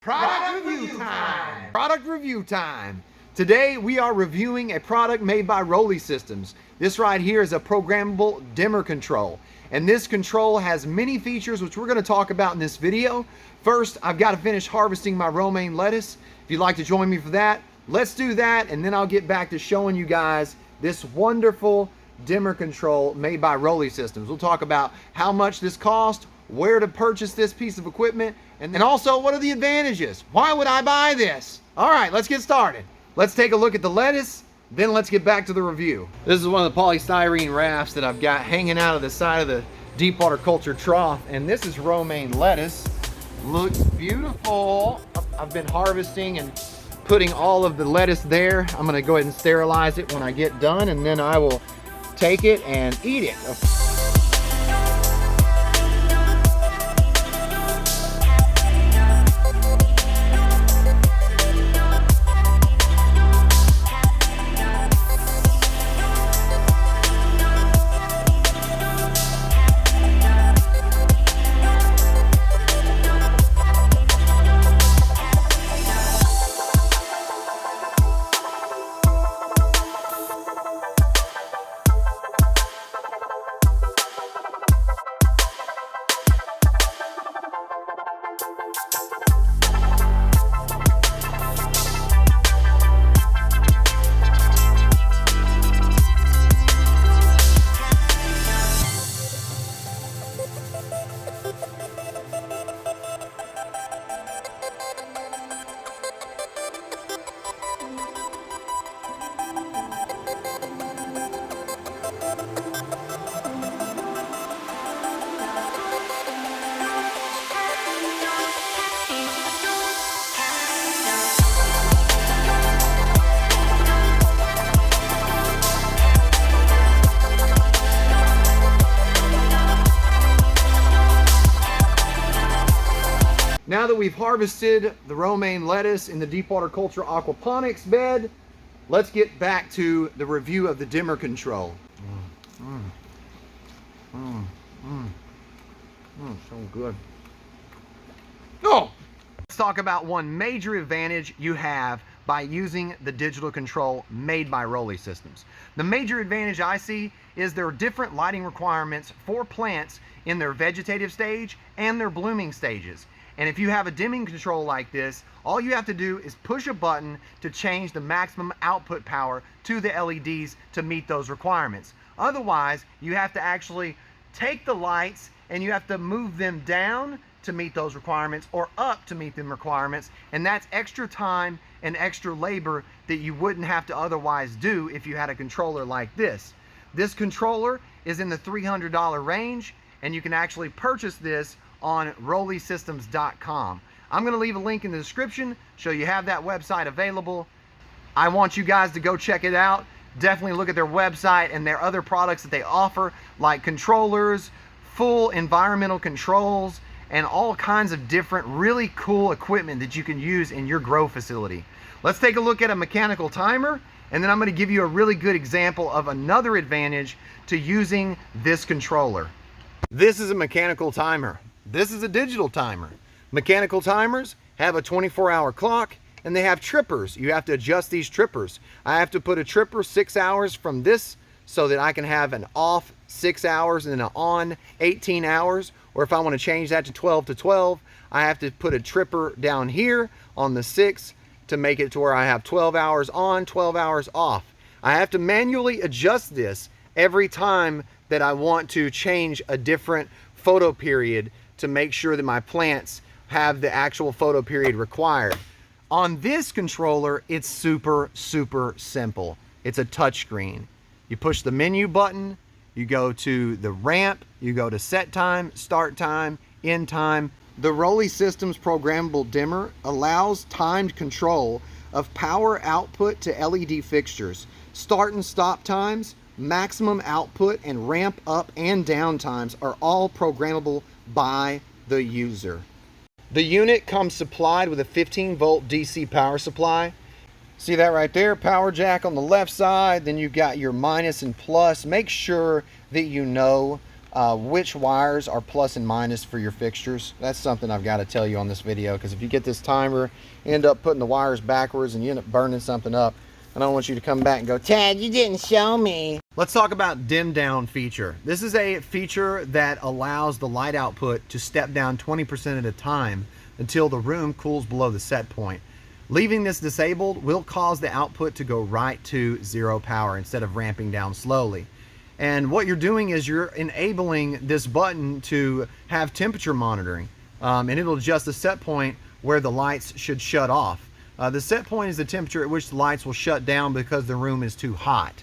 Product review time. Product review time. Today we are reviewing a product made by Rollie Systems. This right here is a programmable dimmer control. And this control has many features which we're going to talk about in this video. First, I've got to finish harvesting my romaine lettuce. If you'd like to join me for that, let's do that, and then I'll get back to showing you guys this wonderful dimmer control made by Rollie Systems. We'll talk about how much this cost, where to purchase this piece of equipment, and also what are the advantages? Why would I buy this? All right, let's get started. Let's take a look at the lettuce, then let's get back to the review. This is one of the polystyrene rafts that I've got hanging out of the side of the deep water culture trough, and this is romaine lettuce. Looks beautiful. I've been harvesting and putting all of the lettuce there. I'm gonna go ahead and sterilize it when I get done, and then I will take it and eat it. Now that we've harvested the romaine lettuce in the deep water culture aquaponics bed, let's get back to the review of the dimmer control. So good. Oh! Let's talk about one major advantage you have by using the digital control made by Rollie Systems. The major advantage I see is there are different lighting requirements for plants in their vegetative stage and their blooming stages. And if you have a dimming control like this, all you have to do is push a button to change the maximum output power to the LEDs to meet those requirements. Otherwise, you have to actually take the lights and you have to move them down to meet those requirements or up to meet them requirements. And that's extra time and extra labor that you wouldn't have to otherwise do if you had a controller like this. This controller is in the $300 range, and you can actually purchase this on rolliesystems.com. I'm going to leave a link in the description so you have that website available. I want you guys to go check it out. Definitely look at their website and their other products that they offer, like controllers, full environmental controls, and all kinds of different really cool equipment that you can use in your grow facility. Let's take a look at a mechanical timer, and then I'm going to give you a really good example of another advantage to using this controller. This is a mechanical timer. This is a digital timer. Mechanical timers have a 24-hour clock, and they have trippers. You have to adjust these trippers. I have to put a tripper 6 hours from this so that I can have an off 6 hours and an on 18 hours. Or if I want to change that to 12 to 12, I have to put a tripper down here on the 6 to make it to where I have 12 hours on, 12 hours off. I have to manually adjust this every time that I want to change a different photo period to make sure that my plants have the actual photo period required. On this controller, it's super simple. It's a touch screen. You push the menu button, you go to the ramp, you go to set time, start time, end time. The Rollie Systems programmable dimmer allows timed control of power output to LED fixtures, start and stop times, maximum output, and ramp up and down times are all programmable by the user. The unit comes supplied with a 15-volt DC power supply. See that right there? Power jack on the left side, then you got your minus and plus. Make sure that you know which wires are plus and minus for your fixtures. That's something I've got to tell you on this video, because if you get this timer, you end up putting the wires backwards and you end up burning something up. I don't want you to come back and go, Tad, you didn't show me. Let's talk about dim down feature. This is a feature that allows the light output to step down 20% at a time until the room cools below the set point. Leaving this disabled will cause the output to go right to 0 power instead of ramping down slowly. And what you're doing is you're enabling this button to have temperature monitoring, and it'll adjust the set point where the lights should shut off. The set point is the temperature at which the lights will shut down because the room is too hot.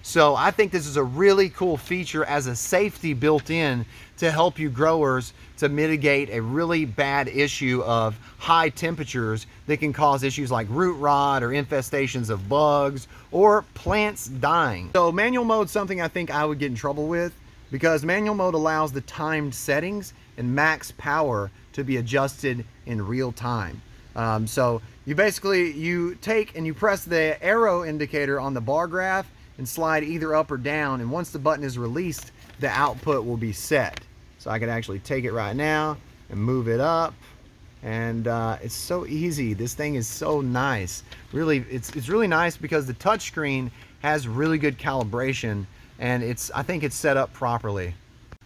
So I think this is a really cool feature as a safety built in to help you growers to mitigate a really bad issue of high temperatures that can cause issues like root rot or infestations of bugs or plants dying. So manual mode is something I think I would get in trouble with, because manual mode allows the timed settings and max power to be adjusted in real time. So you basically, you take and you press the arrow indicator on the bar graph and slide either up or down, and once the button is released, the output will be set. So I can actually take it right now and move it up, and it's so easy. This thing is so nice. Really, it's really nice because the touchscreen has really good calibration, and I think it's set up properly.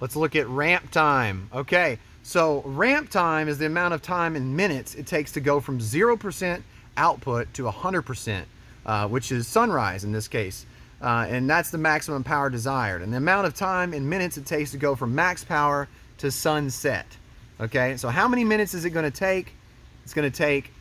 Let's look at ramp time. Okay, so ramp time is the amount of time in minutes it takes to go from 0% output to 100%, which is sunrise in this case. And that's the maximum power desired. And the amount of time in minutes it takes to go from max power to sunset. Okay, so how many minutes is it going to take? It's going to take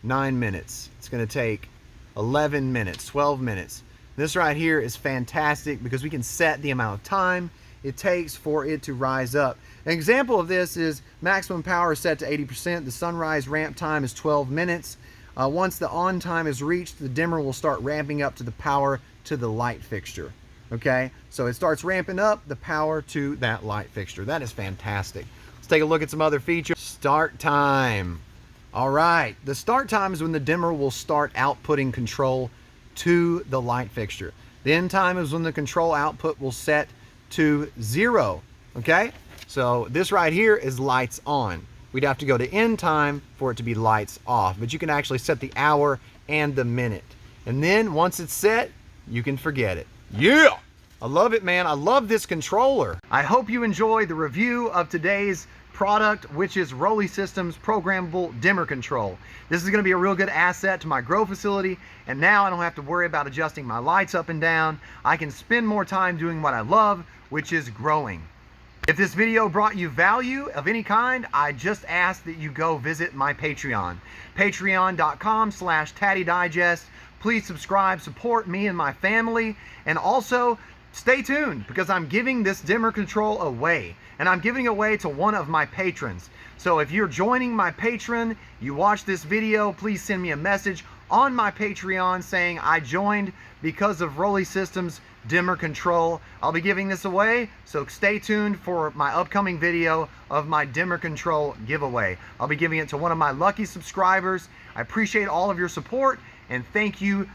9 minutes. It's going to take 11 minutes, 12 minutes. This right here is fantastic because we can set the amount of time it takes for it to rise up. An example of this is maximum power is set to 80%. The sunrise ramp time is 12 minutes. Once the on time is reached, the dimmer will start ramping up to the power to the light fixture. Okay, so it starts ramping up the power to that light fixture. That is fantastic. Let's take a look at some other features. Start time. All right, the start time is when the dimmer will start outputting control to the light fixture. The end time is when the control output will set to 0. Okay, so this right here is lights on. We'd have to go to end time for it to be lights off, but you can actually set the hour and the minute. And then once it's set, you can forget it. Yeah, I love it, man. I love this controller. I hope you enjoyed the review of today's product, which is Rollie Systems Programmable Dimmer Control. This is going to be a real good asset to my grow facility, and now I don't have to worry about adjusting my lights up and down. I can spend more time doing what I love, which is growing. If this video brought you value of any kind, I just ask that you go visit my Patreon. Patreon.com/TaddyDigest. Please subscribe, support me and my family, and also stay tuned because I'm giving this dimmer control away, and I'm giving away to one of my patrons. So if you're joining my patron, you watch this video, please send me a message on my Patreon saying I joined because of Rollie Systems dimmer control. I'll be giving this away, so stay tuned for my upcoming video of my dimmer control giveaway. I'll be giving it to one of my lucky subscribers. I appreciate all of your support, and thank you.